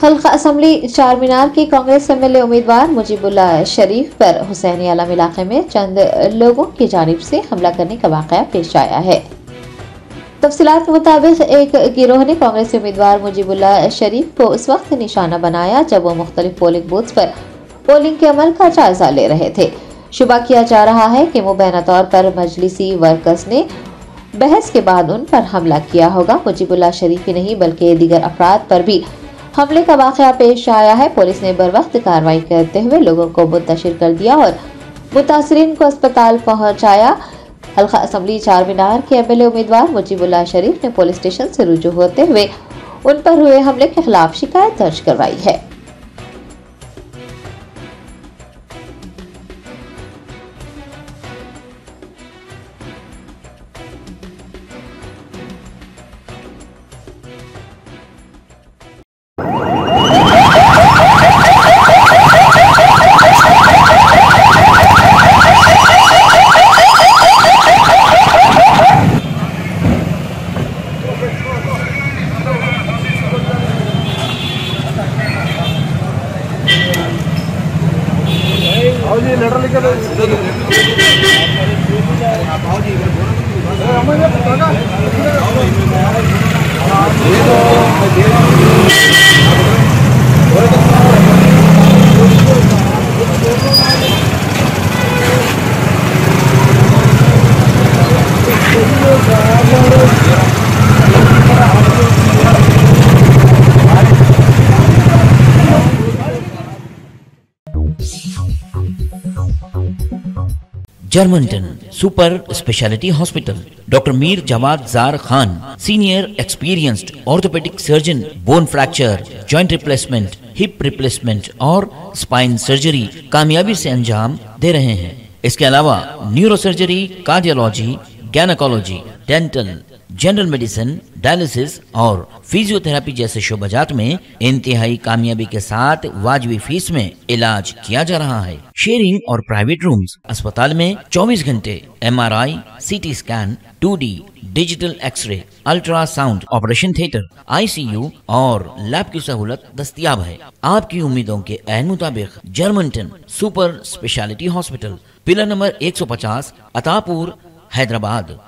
हल्का असम्बली चारमीनार के कांग्रेस एमएलए उम्मीदवार मुजीबुल्लाह शरीफ पर हुसैनी आलम इलाके में चंद लोगों की जानिब से हमला करने का वाकया पेश आया है। तफसीलात के मुताबिक एक गिरोह ने कांग्रेस उम्मीदवार मुजीबुल्लाह शरीफ को उस वक्त निशाना बनाया जब वो मुख्तलिफ पोलिंग बूथ्स पर पोलिंग के अमल का जायजा ले रहे थे। शुबा किया जा रहा है कि मुबैना तौर पर मजलिसी वर्कर्स ने बहस के बाद उन पर हमला किया होगा। मुजीबुल्लाह शरीफ ही नहीं बल्कि दीगर अफराद पर भी हमले का वाकया पेश आया है। पुलिस ने बरवक्त कार्रवाई करते हुए लोगों को मुंतशिर कर दिया और मुतासरीन को अस्पताल पहुंचाया। हल्का असम्बली चारमीनार के एमएलए उम्मीदवार मुजीबुल्लाह शरीफ ने पुलिस स्टेशन से रुजू होते हुए उन पर हुए हमले के खिलाफ शिकायत दर्ज करवाई है। Germanten super speciality hospital, doctor Mir Jawad Zar Khan, senior experienced orthopaedic surgeon, bone fracture, joint replacement, hip replacement और स्पाइन सर्जरी कामयाबी से अंजाम दे रहे हैं। इसके अलावा neuro surgery, cardiology, gynaecology, dental, general medicine, dialysis और फिजियोथेरेपी जैसे शोबाजात में इंतहाई कामयाबी के साथ वाजिबी फीस में इलाज किया जा रहा है। शेयरिंग और प्राइवेट रूम्स, अस्पताल में 24 घंटे MRI, CT scan, 2D digital x ray, ultrasound, operation theatre, ICU और लैब की सहूलत दस्तयाब है। आपकी उम्मीदों के ऐन मुताबिक Germanten super speciality hospital, pillar number 150, Attapur, Hyderabad.